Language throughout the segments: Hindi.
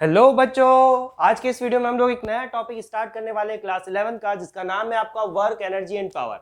हेलो बच्चों, आज के इस वीडियो में हम लोग एक नया टॉपिक स्टार्ट करने वाले हैं क्लास 11 का, जिसका नाम है आपका वर्क, एनर्जी एंड पावर।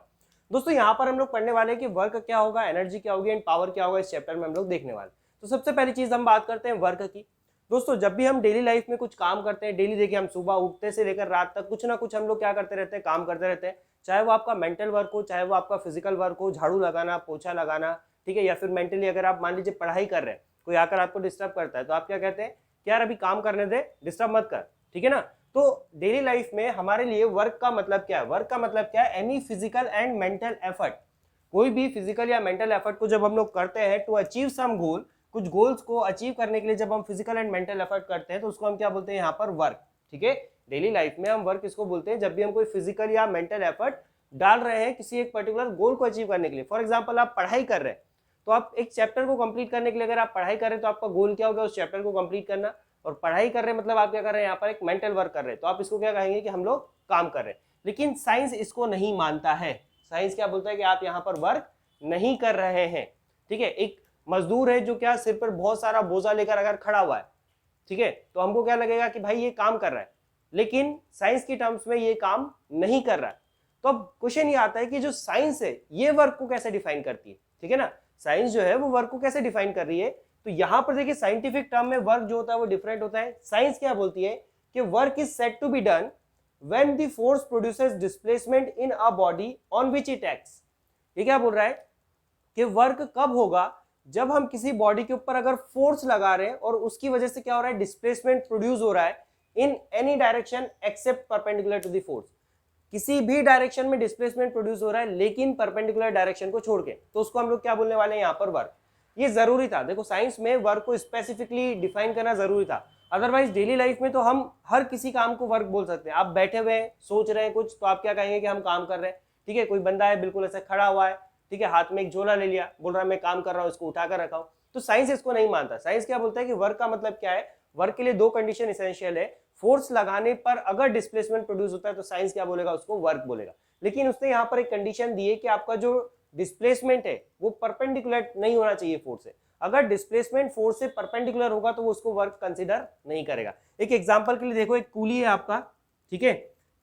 दोस्तों यहाँ पर हम लोग पढ़ने वाले हैं कि वर्क क्या होगा, एनर्जी क्या होगी एंड पावर क्या होगा। इस चैप्टर में हम लोग देखने वाले। तो सबसे पहली चीज हम बात करते हैं वर्क की। दोस्तों जब भी हम डेली लाइफ में कुछ काम करते हैं, डेली देखिए हम सुबह उठते से लेकर रात तक कुछ ना कुछ हम लोग क्या करते रहते हैं, काम करते रहते हैं। चाहे वो आपका मेंटल वर्क हो, चाहे वो आपका फिजिकल वर्क हो, झाड़ू लगाना, पोछा लगाना, ठीक है, या फिर मेंटली अगर आप मान लीजिए पढ़ाई कर रहे हैं, कोई आकर आपको डिस्टर्ब करता है तो आप क्या कहते हैं कि यार अभी काम करने दे, डिस्टर्ब मत कर, ठीक है ना। तो डेली लाइफ में हमारे लिए वर्क का मतलब क्या है? वर्क का मतलब क्या है? Any physical and mental effort. कोई भी फिजिकल या मेंटल एफर्ट को जब हम लोग करते हैं टू अचीव सम गोल, कुछ गोल्स को अचीव करने के लिए जब हम फिजिकल एंड मेंटल एफर्ट करते हैं तो उसको हम क्या बोलते हैं? यहाँ पर वर्क। ठीक है, डेली लाइफ में हम वर्क इसको बोलते हैं जब भी हम कोई फिजिकल या मेंटल एफर्ट डाल रहे हैं किसी एक पर्टिकुलर गोल को अचीव करने के लिए। फॉर एग्जाम्पल आप पढ़ाई कर रहे हैं तो आप एक चैप्टर को कंप्लीट करने के लिए अगर आप पढ़ाई कर रहे हैं तो आपका गोल क्या होगा? उस चैप्टर को कंप्लीट करना। और पढ़ाई कर रहे हैं मतलब आप क्या कर रहे हैं? यहाँ पर एक मेंटल वर्क कर रहे हैं, तो आप इसको क्या कहेंगे कि हम लोग काम कर रहे हैं। लेकिन साइंस इसको नहीं मानता है। साइंस क्या बोलता है कि आप यहाँ पर वर्क नहीं कर रहे हैं। ठीक है, एक मजदूर है जो क्या सिर पर बहुत सारा बोझा लेकर अगर खड़ा हुआ है, ठीक है, तो हमको क्या लगेगा कि भाई ये काम कर रहा है, लेकिन साइंस की टर्म्स में ये काम नहीं कर रहा है। तो अब क्वेश्चन ये आता है कि जो साइंस है ये वर्क को कैसे डिफाइन करती है? ठीक है ना, साइंस जो है वो वर्क को कैसे डिफाइन कर रही है? तो यहां पर देखिए साइंटिफिक टर्म में वर्क जो होता है वो डिफरेंट होता है। साइंस क्या बोलती है कि work is said to be done when the force produces displacement in a body on which it acts. ये क्या बोल रहा है कि वर्क कब होगा? जब हम किसी बॉडी के ऊपर अगर फोर्स लगा रहे हैं और उसकी वजह से क्या हो रहा है? डिस्प्लेसमेंट प्रोड्यूस हो रहा है in any direction except perpendicular to the force. किसी भी डायरेक्शन में डिस्प्लेसमेंट प्रोड्यूस हो रहा है लेकिन परपेंडिकुलर डायरेक्शन को छोड़ के, तो उसको हम लोग क्या बोलने वाले हैं? यहाँ पर वर्क। ये जरूरी था, देखो साइंस में वर्क को स्पेसिफिकली डिफाइन करना जरूरी था। अदरवाइज डेली लाइफ में तो हम हर किसी काम को वर्क बोल सकते हैं। आप बैठे हुए हैं, सोच रहे हैं कुछ, तो आप क्या कहेंगे कि हम काम कर रहे हैं। ठीक है, कोई बंदा है बिल्कुल ऐसे खड़ा हुआ है, ठीक है, हाथ में एक झोला ले लिया, बोल रहा है मैं काम कर रहा हूँ, इसको उठाकर रखा हूँ। तो साइंस इसको नहीं मानता। साइंस क्या बोलता है कि वर्क का मतलब क्या है? वर्क के लिए दो कंडीशन इसेंशियल है। फोर्स लगाने पर अगर डिस्प्लेसमेंट प्रोड्यूस होता है तो साइंस क्या बोलेगा? उसको वर्क बोलेगा। लेकिन उसने यहाँ पर एक कंडीशन दी है कि आपका जो डिस्प्लेसमेंट है वो परपेंडिकुलर नहीं होना चाहिए फोर्स से। अगर डिस्प्लेसमेंट फोर्स से परपेंडिकुलर होगा तो वो उसको वर्क कंसीडर नहीं करेगा। एक एग्जांपल के लिए देखो, एक कूली है आपका, ठीक है,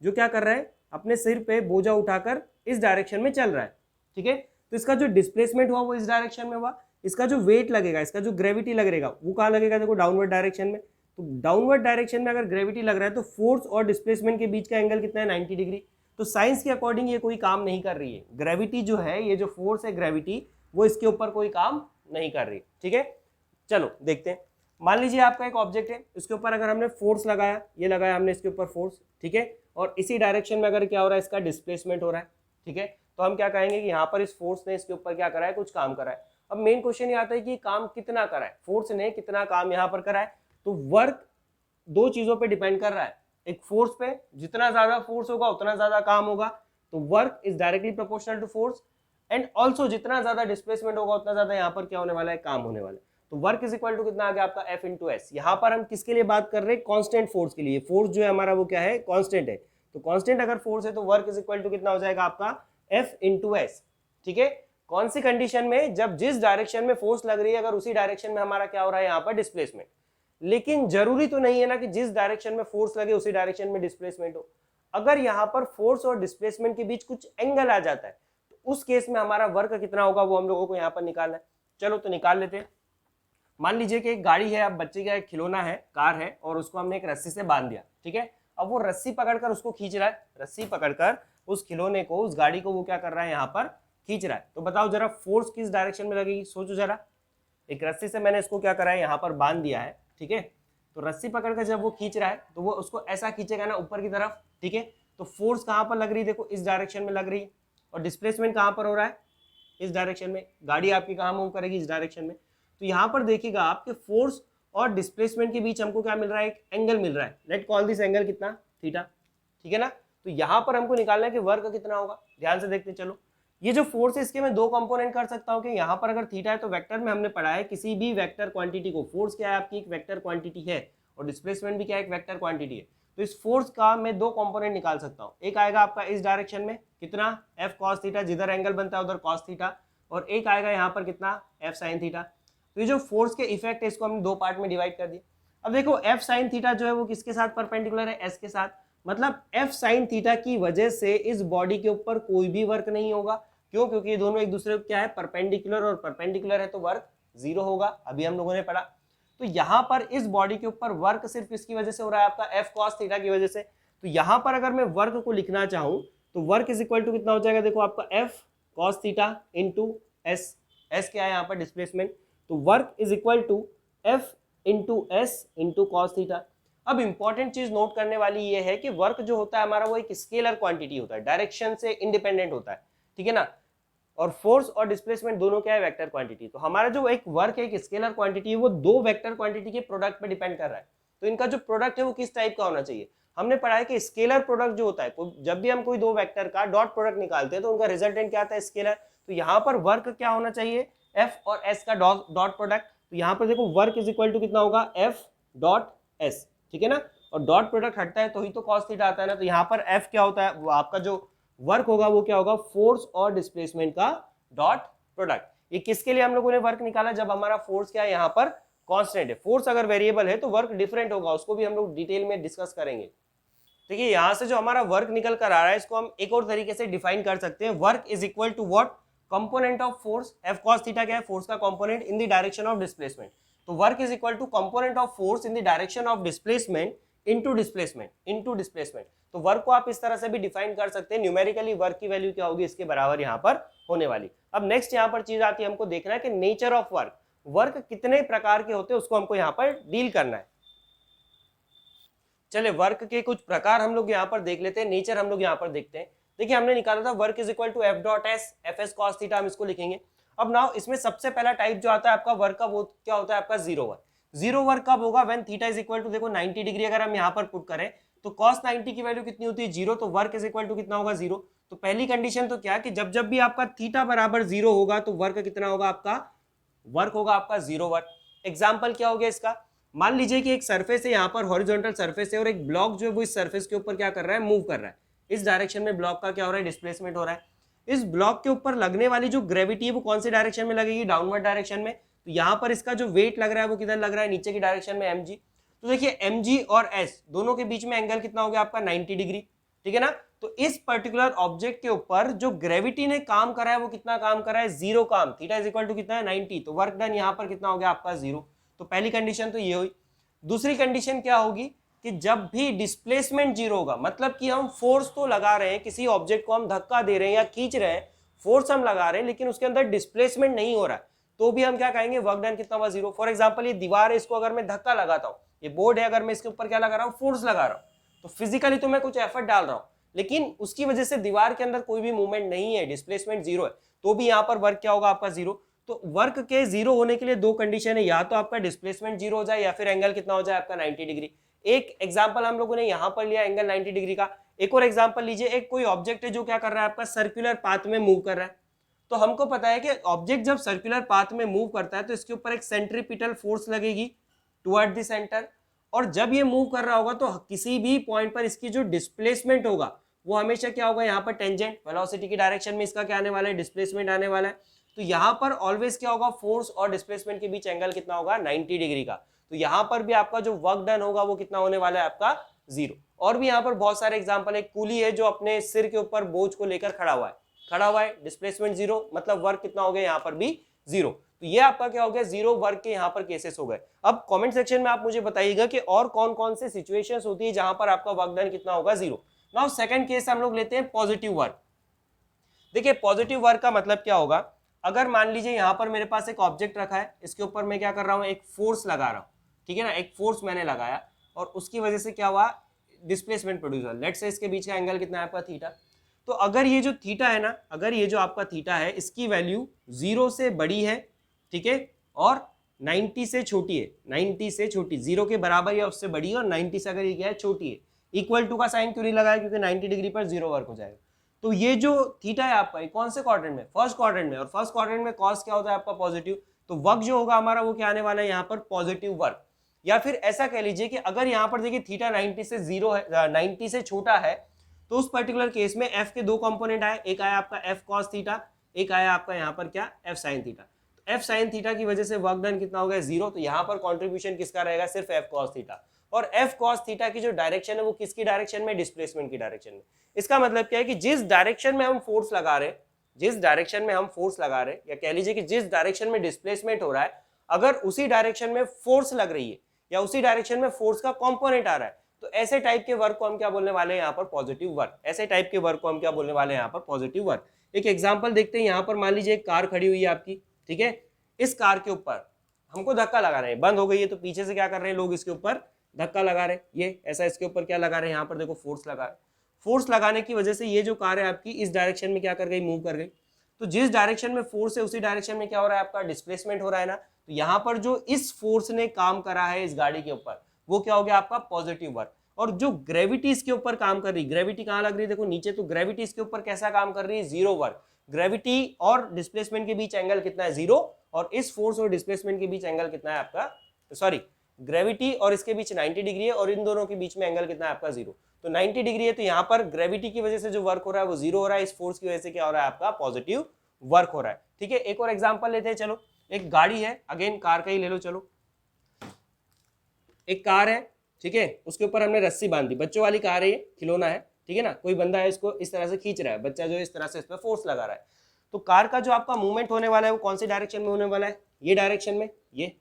जो क्या कर रहा है? अपने सिर पे बोझा उठाकर इस डायरेक्शन में चल रहा है, ठीक है। तो इसका जो डिस्प्लेसमेंट हुआ वो इस डायरेक्शन में हुआ। इसका जो वेट लगेगा, इसका जो ग्रेविटी लगेगा वो कहाँ लगेगा? देखो डाउनवर्ड डायरेक्शन में। तो डाउनवर्ड डायरेक्शन में अगर ग्रेविटी लग रहा है तो फोर्स और डिस्प्लेसमेंट के बीच का एंगल कितना है? 90 डिग्री। तो साइंस के अकॉर्डिंग ये कोई काम नहीं कर रही है। ग्रेविटी जो है, ये जो फोर्स है ग्रेविटी, वो इसके ऊपर कोई काम नहीं कर रही। ठीक है, चलो देखते हैं। मान लीजिए आपका एक ऑब्जेक्ट है, इसके ऊपर अगर हमने फोर्स लगाया, ये लगाया हमने इसके ऊपर फोर्स, ठीक है, और इसी डायरेक्शन में अगर क्या हो रहा है? इसका डिस्प्लेसमेंट हो रहा है, ठीक है। तो हम क्या कहेंगे कि यहाँ पर इस फोर्स ने इसके ऊपर क्या करा है? कुछ काम करा है। अब मेन क्वेश्चन ये आता है कि काम कितना करा है? फोर्स ने कितना काम यहाँ पर करा है? तो वर्क दो चीजों पे डिपेंड कर रहा है। एक फोर्स पे, जितना ज्यादा फोर्स होगा उतना ज्यादा काम होगा, तो work is directly proportional to force. And also जितना ज्यादा डिस्प्लेसमेंट होगा उतना ज्यादा यहाँ पर क्या होने वाला है? काम होने वाला है। तो वर्क इज इक्वल टू कितना आ गया आपका? F into S. यहाँ पर हम किसके लिए बात कर रहे हैं? कॉन्स्टेंट फोर्स के लिए। फोर्स जो है हमारा वो क्या है? कॉन्स्टेंट है। तो कॉन्स्टेंट अगर फोर्स है तो वर्क इज इक्वल टू कितना हो जाएगा आपका? F into S. ठीक है, कौन सी कंडीशन में? जब जिस डायरेक्शन में फोर्स लग रही है अगर उसी डायरेक्शन में हमारा क्या हो रहा है? यहाँ पर डिस्प्लेसमेंट। लेकिन जरूरी तो नहीं है ना कि जिस डायरेक्शन में फोर्स लगे उसी डायरेक्शन में डिस्प्लेसमेंट हो। अगर यहाँ पर फोर्स और डिस्प्लेसमेंट के बीच कुछ एंगल आ जाता है तो उस केस में हमारा वर्क कितना होगा वो हम लोगों को यहाँ पर निकालना है। चलो तो निकाल लेते हैं। मान लीजिए कि एक गाड़ी है, अब बच्चे का एक खिलौना है, कार है, और उसको हमने एक रस्सी से बांध दिया, ठीक है। अब वो रस्सी पकड़कर उसको खींच रहा है, रस्सी पकड़कर उस खिलौने को, उस गाड़ी को वो क्या कर रहा है? यहाँ पर खींच रहा है। तो बताओ जरा फोर्स किस डायरेक्शन में लगेगी? सोचो जरा। एक रस्सी से मैंने इसको क्या करा है? यहाँ पर बांध दिया है, ठीक है। तो रस्सी पकड़कर जब वो खींच रहा है तो वो उसको ऐसा खींचेगा ना ऊपर की तरफ, ठीक है। तो फोर्स कहाँ पर लग रही है? देखो इस डायरेक्शन में लग रही है। और डिस्प्लेसमेंट कहाँ पर हो रहा है? इस डायरेक्शन में। गाड़ी आपकी कहाँ मूव करेगी? इस डायरेक्शन में। तो यहाँ पर देखिएगा आपके फोर्स और डिस्प्लेसमेंट के बीच हमको क्या मिल रहा है? एक एंगल मिल रहा है। लेट कॉल दिस एंगल कितना? थीटा, ठीक है ना। तो यहाँ पर हमको निकालना है कि वर्क कितना होगा। ध्यान से देखते चलो। ये जो फोर्स है इसके मैं दो कंपोनेंट कर सकता हूँ कि यहाँ पर अगर थीटा है तो वेक्टर में हमने पढ़ा है किसी भी वेक्टर क्वांटिटी को, फोर्स क्या है आपकी? एक वेक्टर क्वांटिटी है, और डिस्प्लेसमेंट भी क्या है? एक वेक्टर क्वांटिटी है। तो इस फोर्स का मैं दो कंपोनेंट निकाल सकता हूँ। एक आएगा आपका इस डायरेक्शन में कितना? F cos थीटा, जिधर एंगल बनता है उधर cos थीटा, और एक आएगा यहाँ पर कितना? F sin theta. तो ये जो फोर्स के इफेक्ट है इसको हमने दो पार्ट में डिवाइड कर दिया। अब देखो एफ साइन थीटा जो है वो किसके साथ परपेंडिकुलर है, एस के साथ, मतलब एफ साइन थीटा की वजह से इस बॉडी के ऊपर कोई भी वर्क नहीं होगा। क्यों? क्योंकि ये दोनों एक दूसरे को क्या है, परपेंडिकुलर, और परपेंडिकुलर है तो वर्क जीरो होगा, अभी हम लोगों ने पढ़ा। तो यहाँ पर इस बॉडी के ऊपर वर्क सिर्फ किसकी वजह से हो रहा है, आपका एफ कॉस थीटा की वजह से। तो यहाँ पर अगर मैं वर्क को लिखना चाहूं तो वर्क इज इक्वल टू कितना हो जाएगा, देखो आपका F cos theta into S, S क्या है यहाँ पर डिस्प्लेसमेंट, तो work is equal to F into S into cos theta. अब इंपॉर्टेंट चीज नोट करने वाली ये है कि वर्क जो होता है हमारा वो एक स्केलर क्वांटिटी होता है, डायरेक्शन से इंडिपेंडेंट होता है, ठीक है ना। और फोर्स और डिस्प्लेसमेंट दोनों क्या है, वेक्टर क्वांटिटी। तो हमारा जो एक वर्क है, एक स्केलर क्वांटिटी है, वो दो वेक्टर क्वांटिटी के प्रोडक्ट पे डिपेंड कर रहा है। तो इनका जो प्रोडक्ट है वो किस टाइप का होना चाहिए, हमने पढ़ा है कि स्केलर प्रोडक्ट जो होता है, जब भी हम कोई दो वेक्टर का डॉट प्रोडक्ट निकालते हैं तो उनका रिजल्टेंट क्या आता है, स्केलर। तो यहाँ पर वर्क क्या होना चाहिए, एफ और एस का डॉट प्रोडक्ट। तो यहाँ पर देखो वर्क इज इक्वल टू कितना होगा, एफ डॉट एस, ठीक है ना, और डॉट प्रोडक्ट हटता है तो ही तो कॉस थीटा आता है ना। तो यहाँ पर एफ क्या होता है, वो आपका जो वर्क होगा वो क्या होगा, फोर्स और डिस्प्लेसमेंट का डॉट प्रोडक्ट। ये किसके लिए हम लोगों ने वर्क निकाला, जब हमारा फोर्स क्या है यहाँ पर कांस्टेंट है। फोर्स अगर वेरिएबल है तो वर्क डिफरेंट होगा, उसको भी हम लोग डिटेल में डिस्कस करेंगे। देखिए यहाँ से जो हमारा वर्क निकल कर आ रहा है इसको हम एक और तरीके से डिफाइन कर सकते हैं, work is equal to what, component of force. F cos theta क्या है, फोर्स का component in the direction of displacement. तो work is equal to component of force in the direction of displacement into displacement. तो वर्क को आप इस तरह से भी डिफाइन कर सकते हैं, न्यूमेरिकली वर्क की वैल्यू क्या होगी इसके बराबर यहाँ पर होने वाली। अब नेक्स्ट यहाँ पर चीज आती है, हमको देखना है कि नेचर ऑफ वर्क, वर्क कितने प्रकार के होते हैं उसको हमको यहाँ पर डील करना है। चले वर्क के कुछ प्रकार हम लोग यहाँ पर देख लेते हैं, नेचर हम लोग यहाँ पर देखते हैं। देखिए हमने निकाला था work is equal to F dot S, F S cos theta, हम इसको लिखेंगे। अब नाउ इसमें सबसे पहला टाइप जो आता है आपका वर्क का, वो क्या होता है आपका जीरो वर्क। जीरो वर्क कब होगा, when theta is equal to, देखो 90 डिग्री अगर हम यहाँ पर पुट करें तो cos 90 की वैल्यू कितनी होती है, जीरो, तो वर्क इज इक्वल टू कितना होगा, जीरो। तो पहली कंडीशन तो क्या है कि जब भी आपका थीटा बराबर जीरो होगा तो वर्क कितना होगा आपका, वर्क होगा आपका जीरो वर्क। एग्जाम्पल क्या हो गया इसका, मान लीजिए कि एक सरफेस है यहाँ पर, हॉरिजॉन्टल सरफेस है, और एक ब्लॉक जो है वो इस सरफेस के ऊपर क्या कर रहा है, मूव कर रहा है। इस डायरेक्शन में ब्लॉक का क्या हो रहा है, डिस्प्लेसमेंट हो रहा है। इस ब्लॉक के ऊपर लगने वाली जो ग्रेविटी है वो कौन सी डायरेक्शन में लगेगी, डाउनवर्ड डायरेक्शन में। तो यहाँ पर इसका जो वेट लग रहा है वो किधर लग रहा है, नीचे की डायरेक्शन में, mg। तो देखिए mg और s दोनों के बीच में एंगल कितना हो गया आपका, 90 डिग्री, ठीक है ना। तो इस पर्टिकुलर ऑब्जेक्ट के ऊपर जो ग्रेविटी ने काम करा है वो कितना काम करा है, जीरो काम। थीटा इज इक्वल टू कितना है, 90, तो वर्क डन यहाँ पर कितना हो गया आपका, जीरो। तो पहली कंडीशन तो ये हुई। दूसरी कंडीशन क्या होगी कि जब भी डिस्प्लेसमेंट जीरो होगा, मतलब कि हम फोर्स तो लगा रहे हैं, किसी ऑब्जेक्ट को हम धक्का दे रहे हैं या खींच रहे हैं, फोर्स हम लगा रहे हैं लेकिन उसके अंदर डिस्प्लेसमेंट नहीं हो रहा है, तो भी हम क्या कहेंगे, वर्क डन कितना हुआ, जीरो। फॉर एग्जांपल ये दीवार है, इसको अगर मैं धक्का लगाता हूँ, ये बोर्ड है, अगर मैं इसके ऊपर क्या लगा रहा हूँ, फोर्स लगा रहा हूँ, तो फिजिकली तो मैं कुछ एफर्ट डाल रहा हूँ, लेकिन उसकी वजह से दीवार के अंदर कोई भी मूवमेंट नहीं है, डिस्प्लेसमेंट जीरो है, तो भी यहाँ पर वर्क क्या होगा आपका, जीरो। तो वर्क के जीरो होने के लिए दो कंडीशन है, या तो आपका डिस्प्लेसमेंट जीरो हो जाए या फिर एंगल कितना हो जाए आपका, 90 डिग्री। एक एग्जांपल हम लोगों ने यहाँ पर लिया एंगल 90 डिग्री का। एक और एग्जांपल लीजिए, एक कोई ऑब्जेक्ट है जो क्या कर रहा है आपका, सर्कुलर पाथ में मूव कर रहा है। तो हमको पता है कि ऑब्जेक्ट जब सर्कुलर पाथ में मूव करता है तो इसके ऊपर एक सेंट्रीपिटल फोर्स लगेगी टुवर्ड द सेंटर, और जब ये मूव कर रहा होगा तो किसी भी पॉइंट पर इसकी जो डिस्प्लेसमेंट होगा वो हमेशा क्या होगा, यहाँ पर टेंजेंट वेलोसिटी की डायरेक्शन में इसका क्या आने वाला है, डिस्प्लेसमेंट आने वाला है। तो यहाँ पर ऑलवेज क्या होगा, फोर्स और डिस्प्लेसमेंट के बीच एंगल कितना होगा, 90 डिग्री का। तो यहाँ पर भी आपका जो वर्क डन होगा वो कितना होने वाला है आपका, जीरो। और भी यहाँ पर बहुत सारे एग्जांपल है, कूली है जो अपने सिर के ऊपर बोझ को लेकर खड़ा हुआ है, डिस्प्लेसमेंट जीरो, मतलब वर्क कितना हो गया यहाँ पर भी जीरो। तो ये आपका क्या हो गया, जीरो वर्क के यहाँ पर केसेस हो गए। अब कमेंट सेक्शन में आप मुझे बताइएगा कि और कौन कौन से सिचुएशंस होती है जहां पर आपका वर्क डन कितना होगा, जीरो। नाउ सेकंड केस हम लोग लेते हैं पॉजिटिव वर्क। देखिए पॉजिटिव वर्क का मतलब क्या होगा, अगर मान लीजिए यहाँ पर मेरे पास एक ऑब्जेक्ट रखा है, इसके ऊपर मैं क्या कर रहा हूँ, एक फोर्स लगा रहा हूँ, ठीक है ना, एक फोर्स मैंने लगाया और उसकी वजह से क्या हुआ, डिस्प्लेसमेंट प्रोड्यूस हुआ। लेट्स से इसके बीच का एंगल कितना है आपका, थीटा। तो अगर ये जो थीटा है ना, अगर ये जो आपका थीटा है इसकी वैल्यू जीरो से बड़ी है, ठीक है, और 90 से छोटी है, 90 से छोटी, जीरो के बराबर या उससे बड़ी है, और 90 से अगर ये क्या है, छोटी है। इक्वल टू का साइन क्यों नहीं लगाया, क्योंकि 90 डिग्री पर जीरो वर्क हो जाएगा। तो ये जो थीटा है आपका, कौन से क्वाड्रेंट में, फर्स्ट क्वाड्रेंट में, और फर्स्ट क्वाड्रेंट में कॉस क्या होता है आपका, पॉजिटिव। तो वर्क जो होगा हमारा वो क्या आने वाला है यहाँ पर, पॉजिटिव वर्क। या फिर ऐसा कह लीजिए कि अगर यहाँ पर देखिए थीटा 90 से जीरो है, 90 से छोटा है, तो उस पर्टिकुलर केस में एफ के दो कंपोनेंट आए, एक आया आपका एफ कॉस थीटा, एक आया आपका यहाँ पर क्या, F sine theta. F sine theta की वजह से वर्क डन कितना हो गया 0, तो यहाँ पर कॉन्ट्रीब्यूशन किसका रहेगा, सिर्फ एफ कॉस थीटा। और एफ कॉस थीटा की जो डायरेक्शन है वो किसकी डायरेक्शन में, डिस्प्लेसमेंट की डायरेक्शन में। इसका मतलब क्या है कि जिस डायरेक्शन में हम फोर्स लगा रहे हैं, जिस डायरेक्शन में हम फोर्स लगा रहे हैं, या कह लीजिए कि जिस डायरेक्शन में डिस्प्लेसमेंट हो रहा है, अगर उसी डायरेक्शन में फोर्स लग रही है या उसी डायरेक्शन में फोर्स का कंपोनेंट आ रहा है, तो ऐसे टाइप के वर्क को हम क्या बोलने वाले हैं यहाँ पर, पॉजिटिव वर्क। ऐसे टाइप के वर्क को हम क्या बोलने वाले हैं यहाँ पर, पॉजिटिव वर्क। एक एग्जांपल देखते हैं, यहाँ पर मान लीजिए एक कार खड़ी हुई है आपकी, ठीक है। इस कार के ऊपर हमको धक्का लगा रहे हैं, बंद हो गई है, तो पीछे से क्या कर रहे हैं लोग, इसके ऊपर धक्का लगा रहे हैं, ये ऐसा इसके ऊपर क्या लगा रहे हैं, यहाँ पर देखो फोर्स लगा रहे हैं। फोर्स लगाने की वजह से ये जो कार है आपकी इस डायरेक्शन में क्या कर गई, मूव कर गई। तो जिस डायरेक्शन में फोर्स है उसी डायरेक्शन में क्या हो रहा है, आपका डिस्प्लेसमेंट हो रहा है ना। तो यहाँ पर जो इस फोर्स ने काम करा है इस गाड़ी के ऊपर, वो क्या हो गया आपका, पॉजिटिव वर्क। और जो ग्रेविटी इसके ऊपर काम कर रही, ग्रेविटी कहाँ लग रही है, देखो नीचे, तो ग्रेविटी इसके ऊपर कैसा काम कर रही है, 0 वर्क। ग्रेविटी और डिस्प्लेसमेंट के बीच एंगल कितना है, 0, और इस फोर्स और डिस्प्लेसमेंट के बीच एंगल कितना है आपका, सॉरी, ग्रेविटी और इसके बीच 90 डिग्री है, और इन दोनों के बीच में एंगल कितना है आपका, 0। तो 90 डिग्री है, तो यहाँ पर ग्रेविटी की वजह से जो वर्क हो रहा है वो 0 हो रहा है, इस फोर्स की वजह से क्या हो रहा है आपका, पॉजिटिव वर्क हो रहा है। ठीक है, एक और एग्जांपल लेते हैं, चलो। एक गाड़ी है, अगेन कार का ही ले लो, चलो। एक कार है, ठीक है, उसके ऊपर हमने रस्सी बांध दी, बच्चों वाली कार है ये, खिलौना है, ठीक है ना। कोई बंदा है इसको इस तरह से खींच रहा है, बच्चा जो है इस तरह से इस पर फोर्स लगा रहा है। तो कार का जो आपका मूवमेंट होने वाला है वो कौन सी डायरेक्शन में होने वाला है, ये डायरेक्शन में, ये,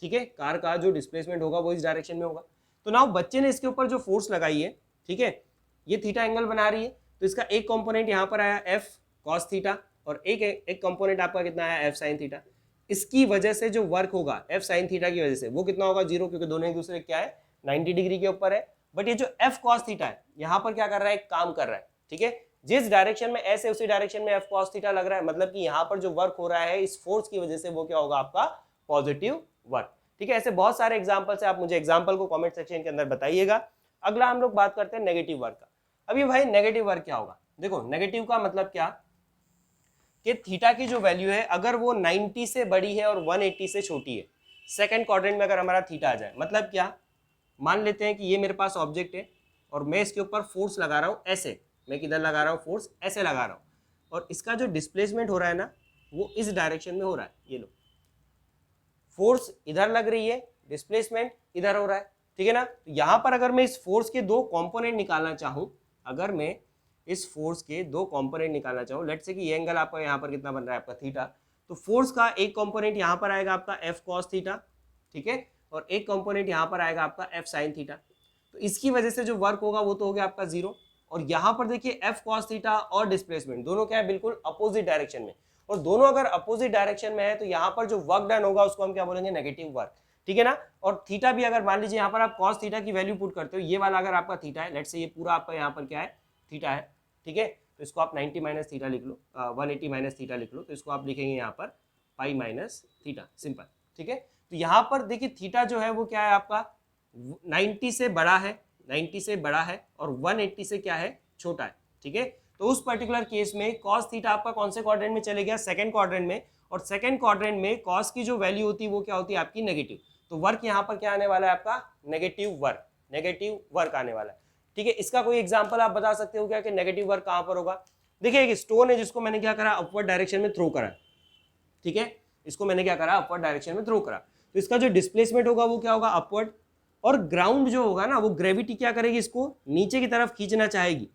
ठीक है। कार का जो डिस्प्लेसमेंट होगा वो इस डायरेक्शन में होगा। तो नाउ बच्चे ने इसके ऊपर जो फोर्स लगाई है, ठीक है, ये थीटा एंगल बना रही है, तो इसका एक कंपोनेंट यहाँ पर आया एफ कॉस थीटा, और एक कंपोनेंट आपका कितना आया, एफ साइन थीटा। इसकी वजह से जो वर्क होगा एफ साइन थीटा की वजह से वो कितना होगा, 0, क्योंकि दोनों एक दूसरे क्या है, 90 डिग्री के ऊपर है। बट ये जो एफ कॉस थीटा है यहाँ पर क्या कर रहा है, काम कर रहा है, ठीक है। जिस डायरेक्शन में एस है उसी डायरेक्शन में एफ कॉस थीटा लग रहा है, मतलब कि यहाँ पर जो वर्क हो रहा है इस फोर्स की वजह से वो क्या होगा आपका, पॉजिटिव वर्क। ठीक है, ऐसे बहुत सारे एग्जाम्पल्स है, आप मुझे एग्जाम्पल को कॉमेंट सेक्शन के अंदर बताइएगा। अगला हम लोग बात करते हैं नेगेटिव वर्क का। अभी भाई नेगेटिव वर्क क्या होगा, देखो नेगेटिव का मतलब क्या, कि थीटा की जो वैल्यू है अगर वो 90 से बड़ी है और 180 से छोटी है, सेकंड क्वाड्रेंट में अगर हमारा थीटा आ जाए, मतलब क्या, मान लेते हैं कि ये मेरे पास ऑब्जेक्ट है और मैं इसके ऊपर फोर्स लगा रहा हूँ ऐसे, मैं किधर लगा रहा हूँ, फोर्स ऐसे लगा रहा हूँ, और इसका जो डिस्प्लेसमेंट हो रहा है ना वो इस डायरेक्शन में हो रहा है, ये लो, फोर्स इधर लग रही है, डिस्प्लेसमेंट इधर हो रहा है, ठीक है ना। तो यहाँ पर अगर मैं इस फोर्स के दो कंपोनेंट निकालना चाहूँ, अगर मैं इस फोर्स के दो कंपोनेंट निकालना चाहूँ, लेट्स से कि ये एंगल आपका यहाँ पर कितना बन रहा है आपका, थीटा, तो फोर्स का एक कंपोनेंट यहाँ पर आएगा आपका एफ कॉस थीटा, ठीक है, और एक कंपोनेंट यहाँ पर आएगा आपका एफ साइन थीटा। तो इसकी वजह से जो वर्क होगा वो तो हो गया आपका 0, और यहाँ पर देखिए एफ कॉस थीटा और डिस्प्लेसमेंट दोनों क्या है, बिल्कुल अपोजिट डायरेक्शन में, और दोनों अगर अपोजिट डायरेक्शन में है तो यहाँ पर जो वर्क डन होगा उसको हम क्या बोलेंगे, नेगेटिव वर्क, ठीक है ना। और थीटा भी अगर मान लीजिए यहाँ पर आप कॉस थीटा की वैल्यू पुट करते हो, ये वाला अगर आपका थीटा है, लेट्स से ये पूरा आपका यहाँ पर क्या है, थीटा है, ठीक है, तो इसको आप 90 माइनस थीटा लिख लो, 180 माइनस थीटा लिख लो, तो इसको आप लिखेंगे यहाँ पर पाई माइनस थीटा, सिंपल, ठीक है। तो यहाँ पर देखिए थीटा जो है वो क्या है आपका 90 से बड़ा है, 90 से बड़ा है, और 180 से क्या है, छोटा है, ठीक है। तो उस पर्टिकुलर केस में कॉस थीटा आपका कौन से क्वाड्रेंट में चले गया, सेकंड क्वाड्रेंट में, और सेकंड क्वाड्रेंट में कॉस की जो वैल्यू होती है वो क्या होती है आपकी, नेगेटिव। तो वर्क यहाँ पर क्या आने वाला है आपका, नेगेटिव वर्क, नेगेटिव वर्क आने वाला है, ठीक है। इसका कोई एग्जांपल आप बता सकते हो क्या कि नेगेटिव वर्क कहाँ पर होगा। देखिए एक स्टोन है जिसको मैंने क्या करा, अपवर्ड डायरेक्शन में थ्रो करा, ठीक है, इसको मैंने क्या करा, अपवर्ड डायरेक्शन में थ्रो करा, तो इसका जो डिस्प्लेसमेंट होगा वो क्या होगा, अपवर्ड, और ग्राउंड जो होगा ना वो ग्रेविटी क्या करेगी, इसको नीचे की तरफ खींचना चाहेगी।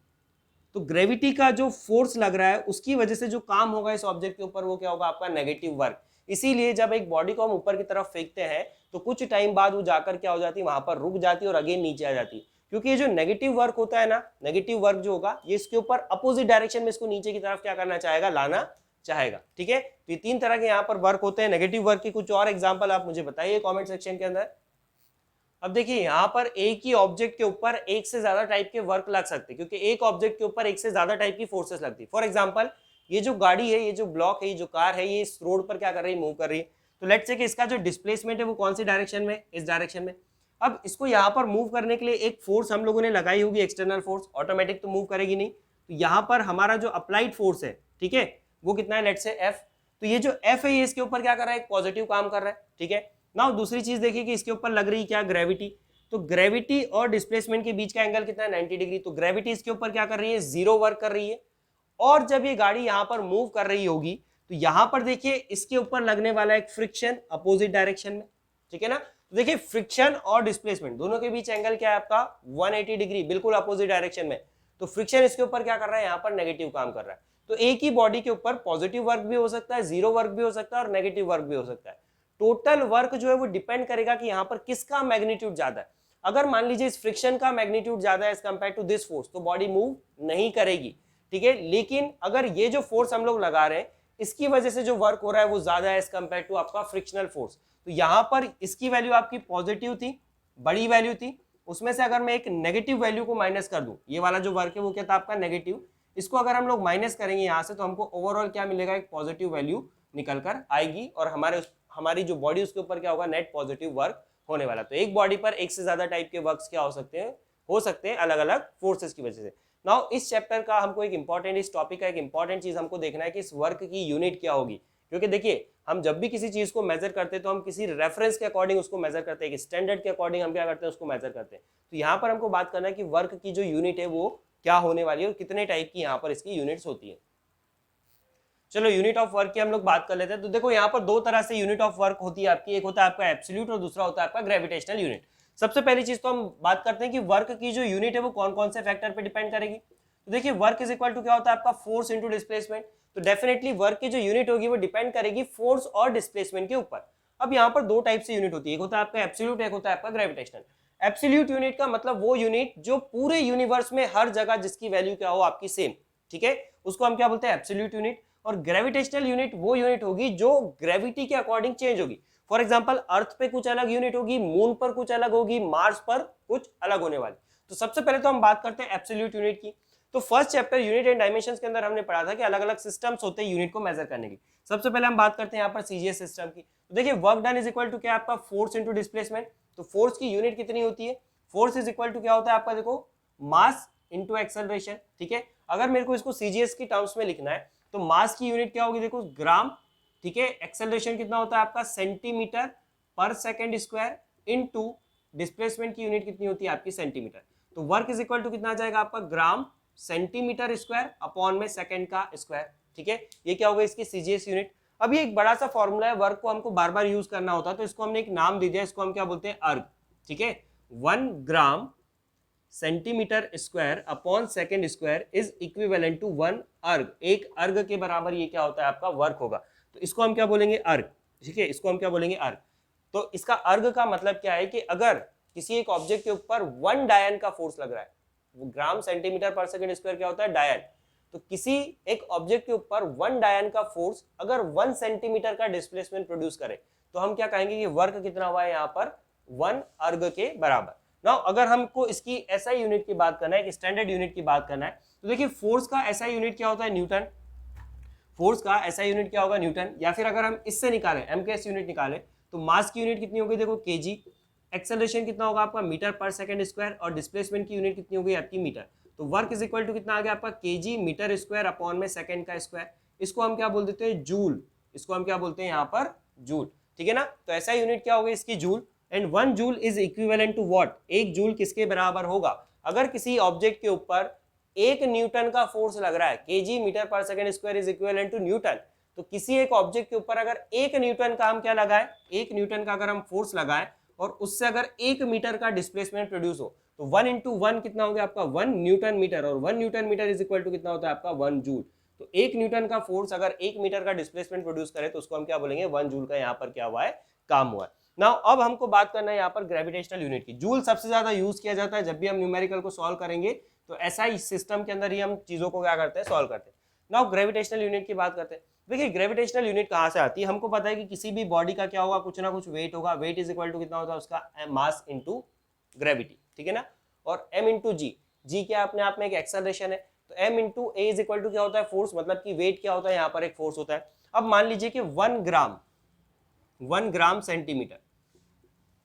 तो ग्रेविटी का जो फोर्स लग रहा है उसकी वजह से जो काम होगा इस ऑब्जेक्ट के ऊपर वो क्या होगा आपका, नेगेटिव वर्क। इसीलिए जब एक बॉडी को हम ऊपर की तरफ फेंकते हैं तो कुछ टाइम बाद वो जाकर क्या हो जाती है, वहां पर रुक जाती है और अगेन नीचे आ जाती है, क्योंकि ये जो नेगेटिव वर्क होता है ना, नेगेटिव वर्क जो होगा ये इसके ऊपर अपोजिट डायरेक्शन में इसको नीचे की तरफ क्या करना चाहेगा, लाना चाहेगा, ठीक है। तो ये तीन तरह के यहाँ पर वर्क होते हैं नेगेटिव वर्क के। कुछ और एग्जांपल आप मुझे बताइए कमेंट सेक्शन के अंदर। अब देखिए यहाँ पर एक ही ऑब्जेक्ट के ऊपर एक से ज्यादा टाइप के वर्क लग सकते हैं, क्योंकि एक ऑब्जेक्ट के ऊपर एक से ज्यादा टाइप की फोर्सेस लगती है। फॉर एग्जांपल ये जो गाड़ी है, ये जो ब्लॉक है, ये जो कार है, ये इस रोड पर क्या कर रही है, मूव कर रही है। तो लेट्स से कि इसका जो डिस्प्लेसमेंट है वो कौन सी डायरेक्शन में, इस डायरेक्शन में। अब इसको यहाँ पर मूव करने के लिए एक फोर्स हम लोगों ने लगाई होगी, एक्सटर्नल फोर्स, ऑटोमेटिक तो मूव करेगी नहीं। तो यहाँ पर हमारा जो अप्लाइड फोर्स है, ठीक है, वो कितना है, लेट्स से एफ। तो ये जो एफ है ये इसके ऊपर क्या कर रहा है, एक पॉजिटिव काम कर रहा है, ठीक है। नाउ दूसरी चीज देखिए कि इसके ऊपर लग रही क्या, ग्रेविटी। तो ग्रेविटी और डिस्प्लेसमेंट के बीच का एंगल कितना है, 90 डिग्री। तो ग्रेविटी इसके ऊपर क्या कर रही है, 0 वर्क कर रही है। और जब ये गाड़ी यहाँ पर मूव कर रही होगी तो यहां पर देखिए इसके ऊपर लगने वाला एक फ्रिक्शन अपोजिट डायरेक्शन में, ठीक है ना। तो देखिए फ्रिक्शन और डिस्प्लेसमेंट दोनों के बीच एंगल क्या है आपका 180 डिग्री, बिल्कुल अपोजिट डायरेक्शन में। तो फ्रिक्शन इसके ऊपर क्या कर रहा है, यहाँ पर नेगेटिव काम कर रहा है। तो एक ही बॉडी के ऊपर पॉजिटिव वर्क भी हो सकता है, जीरो वर्क भी हो सकता है और नेगेटिव वर्क भी हो सकता है। टोटल वर्क जो है वो डिपेंड करेगा कि यहाँ पर किसका मैग्नीट्यूड ज्यादा है। अगर मान लीजिए इस फ्रिक्शन का मैग्नीट्यूड ज्यादा है as compare to this force, तो बॉडी मूव नहीं करेगी, ठीक है। लेकिन अगर ये जो फोर्स हम लोग लगा रहे हैं इसकी वजह से जो वर्क हो रहा है वो ज्यादा है एज कंपेयर टू आपका फ्रिक्शनल फोर्स, तो यहां पर इसकी वैल्यू आपकी पॉजिटिव थी, बड़ी वैल्यू थी, उसमें से अगर मैं एक नेगेटिव वैल्यू को माइनस कर दूं, ये वाला जो वर्क है वो क्या था आपका नेगेटिव, इसको अगर हम लोग माइनस करेंगे यहां से तो हमको ओवरऑल क्या मिलेगा, एक पॉजिटिव वैल्यू निकल कर आएगी और हमारी जो बॉडी उसके ऊपर क्या होगा, नेट पॉजिटिव वर्क होने वाला। तो एक बॉडी पर एक से ज्यादा टाइप के वर्क्स क्या हो सकते हैं अलग अलग फोर्सेस की वजह से। नाउ इस चैप्टर का हमको एक इंपॉर्टेंट, इस टॉपिक का एक इंपॉर्टेंट चीज हमको देखना है कि इस वर्क की यूनिट क्या होगी, क्योंकि देखिए हम जब भी किसी चीज को मेजर करते हैं तो हम किसी रेफरेंस के अकॉर्डिंग उसको मेजर करते हैं, स्टैंडर्ड के अकॉर्डिंग हम क्या करते हैं उसको मेजर करते हैं। तो यहाँ पर हमको बात करना है कि वर्क की जो यूनिट है वो क्या होने वाली है और कितने टाइप की यहाँ पर इसकी यूनिट्स होती है। चलो यूनिट ऑफ वर्क की हम लोग बात कर लेते हैं। तो देखो यहाँ पर दो तरह से यूनिट ऑफ वर्क होती है आपकी, एक होता है आपका एब्सोल्यूट और दूसरा होता है आपका ग्रेविटेशनल यूनिट। सबसे पहली चीज तो हम बात करते हैं कि वर्क की जो यूनिट है वो कौन कौन से फैक्टर पे डिपेंड करेगी। तो देखिए वर्क इज इक्वल टू क्या होता है आपका फोर्स इंटू डिस्प्लेसमेंट। तो डेफिनेटली वर्क की जो यूनिट होगी वो डिपेंड करेगी फोर्स और डिस्प्लेसमेंट के ऊपर। अब यहाँ पर दो टाइप से यूनिट होती है, एक होता है आपका एब्सोल्यूट, एक होता है आपका ग्रेविटेशनल। एब्सोल्यूट यूनिट का मतलब वो यूनिट जो पूरे यूनिवर्स में हर जगह जिसकी वैल्यू क्या हो आपकी सेम, ठीक है, उसको हम क्या बोलते हैं एब्सोल्यूट यूनिट। और ग्रेविटेशनल यूनिट वो यूनिट होगी जो ग्रेविटी के अकॉर्डिंग चेंज होगी। फॉर एग्जांपल अर्थ पे कुछ अलग यूनिट होगी, मून पर कुछ अलग होगी, मार्स पर कुछ अलग होने वाली। तो सबसे पहले तो हम बात करते हैं एब्सोल्यूट यूनिट की। तो first chapter unit and dimensions के अंदर हमने पढ़ा था कि अलग अलग सिस्टम्स होते हैं यूनिट को मेजर करने की। सबसे पहले हम बात करते हैं यहाँ पर सीजीएस सिस्टम की। तो देखिए work done is equal to क्या आपका फोर्स इंटू डिस्प्लेसमेंट। तो फोर्स की यूनिट कितनी होती है, फोर्स इज इक्वल टू क्या होता है आपका, देखो मास इंटू एक्सेलरेशन, ठीक है। अगर मेरे को इसको सीजीएस की टर्म्स में लिखना है तो मास की यूनिट क्या होगी, देखो ग्राम, ठीक है। एक्सेलरेशन कितना होता है आपका सेंटीमीटर पर सेकंड स्क्वायर इनटू डिस्प्लेसमेंट की यूनिट कितनी होती है आपकी सेंटीमीटर। तो वर्क इज इक्वल टू कितना आ जाएगा आपका ग्राम सेंटीमीटर स्क्वायर अपॉन में सेकंड का स्क्वायर, ठीक है। ये क्या होगा इसकी सीजीएस यूनिट। अब ये एक बड़ा सा फॉर्मूला है, वर्क को हमको बार बार यूज करना होता है तो इसको हमने एक नाम दे दिया, इसको हम क्या बोलते हैं अर्ग, ठीक है। 1 gram centimetre square upon second square is equivalent to 1 erg. एक अर्ग के बराबर ये क्या होता है आपका वर्क होगा। तो इसको हम क्या बोलेंगे अर्ग, ठीक है, इसको हम क्या बोलेंगे अर्ग। तो इसका अर्ग का मतलब क्या है कि अगर किसी एक ऑब्जेक्ट के ऊपर 1 डायन का फोर्स लग रहा है, वो ग्राम सेंटीमीटर पर सेकंड स्क्वायर क्या होता है डायन। तो किसी एक ऑब्जेक्ट के ऊपर 1 डायन का फोर्स अगर 1 सेंटीमीटर का डिस्प्लेसमेंट प्रोड्यूस करे तो हम क्या कहेंगे कि वर्क कितना हुआ है यहाँ पर 1 अर्ग के बराबर। नाउ अगर हमको इसकी एसआई यूनिट की बात करना है, एक स्टैंडर्ड यूनिट की बात करना है, तो देखिए फोर्स का एसआई यूनिट क्या होता है न्यूटन। फोर्स का एसआई यूनिट क्या होगा न्यूटन। या फिर अगर हम इससे निकालें एमकेएस यूनिट निकालें तो मास की यूनिट कितनी होगी, देखो केजी। एक्सेलरेशन कितना होगा आपका मीटर पर सेकंड स्क्वायर और डिस्प्लेसमेंट की यूनिट कितनी होगी आपकी मीटर। तो वर्क इज इक्वल टू कितना आ गया आपका केजी मीटर स्क्वायर अपॉन में सेकंड का स्क्वायर। इसको हम क्या बोल देते हैं जूल, इसको हम क्या बोलते हैं यहाँ पर जूल, ठीक है ना। तो ऐसा यूनिट क्या होगा इसकी joule. And 1 joule is equivalent to what, एक जूल किसके बराबर होगा। अगर किसी ऑब्जेक्ट के ऊपर 1 न्यूटन का फोर्स लग रहा है, KG metre per second square is equivalent to newton. तो किसी एक ऑब्जेक्ट के ऊपर अगर 1 न्यूटन का हम क्या लगाए, 1 न्यूटन का अगर हम फोर्स लगाए और उससे अगर 1 मीटर का डिस्प्लेसमेंट प्रोड्यूस हो तो 1 इंटू 1 कितना हो गया आपका 1 न्यूटन मीटर, और 1 newton metre is equal to कितना होता है आपका 1 जूल। तो 1 न्यूटन का फोर्स अगर 1 मीटर का डिस्प्लेसमेंट प्रोड्यूस करे तो उसको हम क्या बोलेंगे 1 जूल का यहाँ पर क्या हुआ है काम हुआ है। नाउ अब हमको बात करना है यहाँ पर ग्रेविटेशनल यूनिट की। जूल सबसे ज्यादा यूज किया जाता है जब भी हम न्यूमेरिकल को सॉल्व करेंगे, तो ऐसा ही सिस्टम के अंदर ही हम चीजों को क्या करते हैं सॉल्व करते हैं। नाउ ग्रेविटेशनल यूनिट की बात करते हैं। देखिए ग्रेविटेशनल यूनिट कहाँ से आती है, हमको पता है कि किसी भी बॉडी का क्या होगा कुछ ना कुछ वेट होगा। वेट इज इक्वल टू कितना होता है उसका मास इंटू ग्रेविटी, ठीक है ना। और m इंटू जी, जी क्या अपने आप में एक एक्सेलरेशन है, तो m into A is equal to क्या होता है फोर्स, मतलब कि वेट क्या होता है यहाँ पर एक फोर्स होता है। अब मान लीजिए कि 1 ग्राम सेंटीमीटर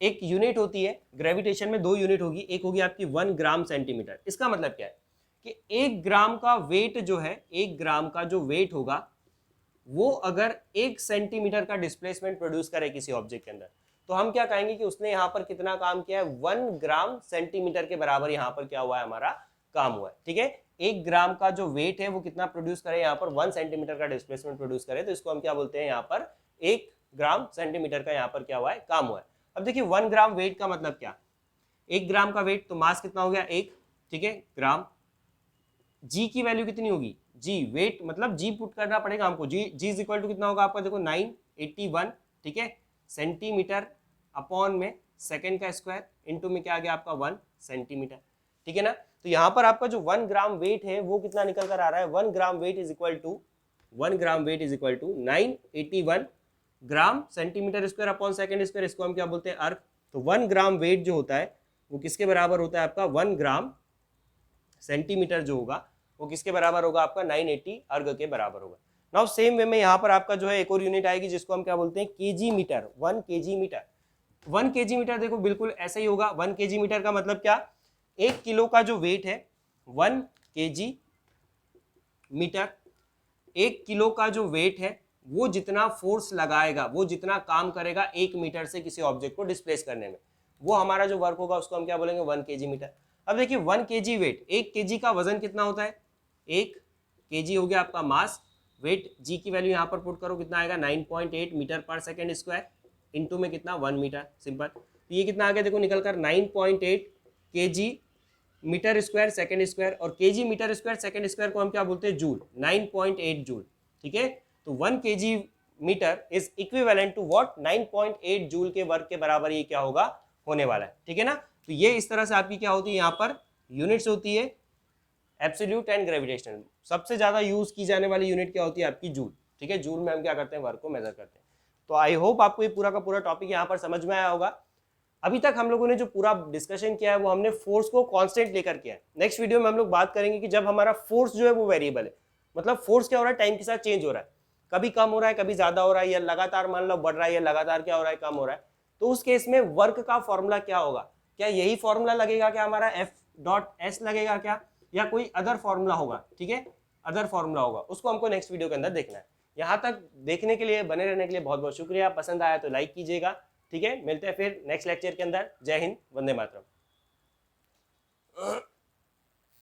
एक यूनिट होती है। ग्रेविटेशन में 2 यूनिट होगी, एक होगी आपकी 1 ग्राम सेंटीमीटर। इसका मतलब क्या है कि 1 ग्राम का वेट जो है, 1 ग्राम का जो वेट होगा वो अगर 1 सेंटीमीटर का डिस्प्लेसमेंट प्रोड्यूस करे किसी ऑब्जेक्ट के अंदर, तो हम क्या कहेंगे कि उसने यहाँ पर कितना काम किया है 1 ग्राम सेंटीमीटर के बराबर यहाँ पर क्या हुआ है हमारा काम हुआ है। ठीक है, 1 ग्राम का जो वेट है वो कितना प्रोड्यूस करे, यहाँ पर 1 सेंटीमीटर का डिस्प्लेसमेंट प्रोड्यूस करे, तो इसको हम क्या बोलते हैं, यहाँ पर 1 ग्राम सेंटीमीटर का यहाँ पर क्या हुआ है, काम हुआ है। अब देखिए 1 ग्राम वेट का मतलब क्या, 1 ग्राम का वेट तो मास कितना हो गया 1, ठीक है, ग्राम। जी की वैल्यू कितनी होगी, जी वेट मतलब जी पुट करना पड़ेगा हमको, जी इज इक्वल टू कितना होगा आपका, देखो 981, ठीक है, सेंटीमीटर अपॉन में सेकेंड का स्क्वायर इंटू में क्या आ गया आपका 1 सेंटीमीटर, ठीक है ना। तो यहाँ पर आपका जो 1 ग्राम वेट है वो कितना निकल कर आ रहा है, 1 gram weight is equal to 981 gram centimetre square upon second square, इसको हम क्या बोलते हैं, अर्क। तो 1 ग्राम वेट जो होता है वो किसके बराबर होता है आपका, 1 ग्राम सेंटीमीटर जो होगा वो किसके बराबर होगा आपका, 980 अर्ग के बराबर होगा। नाउ सेम वे में यहाँ पर आपका जो है एक और यूनिट आएगी जिसको हम क्या बोलते हैं, KG metre, 1 KG metre. 1 KG metre देखो बिल्कुल ऐसा ही होगा, 1 केजी मीटर का मतलब क्या, 1 किलो का जो वेट है 1 केजी मीटर, 1 किलो का जो वेट है वो जितना फोर्स लगाएगा, वो जितना काम करेगा 1 मीटर से किसी ऑब्जेक्ट को डिस्प्लेस करने में, वो हमारा जो वर्क होगा उसको हम क्या बोलेंगे, 1 केजी मीटर। अब देखिए 1 केजी वेट, 1 केजी का वजन कितना होता है, 1 केजी हो गया आपका मास, वेट जी की वैल्यू यहाँ पर पुट करो कितना आएगा 9.8 मीटर पर सेकेंड स्क्वायर इंटू में कितना 1 मीटर, सिंपल। तो ये कितना आ गया देखो निकल कर 9.8 K G metre square second square, और K G metre square second square को हम क्या बोलते हैं, जूल, 9.8 जूल, ठीक है। तो 1 KG metre is equivalent to what, 9.8 joule के वर्क के बराबर ये क्या होगा, होने वाला है, ठीक है ना। तो ये इस तरह से आपकी क्या होती है, यहाँ पर यूनिट्स होती है एब्सोल्यूट एंड ग्रेविटेशनल। सबसे ज्यादा यूज की जाने वाली यूनिट क्या होती है आपकी, जूल, ठीक है, जूल में हम क्या करते हैं, वर्क को मेजर करते हैं। तो आई होप आपको ये पूरा का पूरा टॉपिक यहाँ पर समझ में आया होगा। अभी तक हम लोगों ने जो पूरा डिस्कशन किया है वो हमने फोर्स को कांस्टेंट लेकर किया है। नेक्स्ट वीडियो में हम लोग बात करेंगे कि जब हमारा फोर्स जो है वो वेरिएबल है, मतलब फोर्स क्या हो रहा है, टाइम के साथ चेंज हो रहा है, कभी कम हो रहा है, कभी ज्यादा हो रहा है, या लगातार मान लो बढ़ रहा है, या लगातार क्या हो रहा है, कम हो रहा है। तो उस केस में वर्क का फॉर्मूला क्या होगा, क्या यही फॉर्मूला लगेगा, क्या हमारा F.S लगेगा क्या, या कोई अदर फॉर्मूला होगा, ठीक है, अदर फॉर्मूला होगा, उसको हमको नेक्स्ट वीडियो के अंदर देखना है। यहाँ तक देखने के लिए, बने रहने के लिए बहुत बहुत शुक्रिया। पसंद आया तो लाइक कीजिएगा, ठीक है। मिलते हैं फिर नेक्स्ट लेक्चर के अंदर। जय हिंद, वंदे मातरम।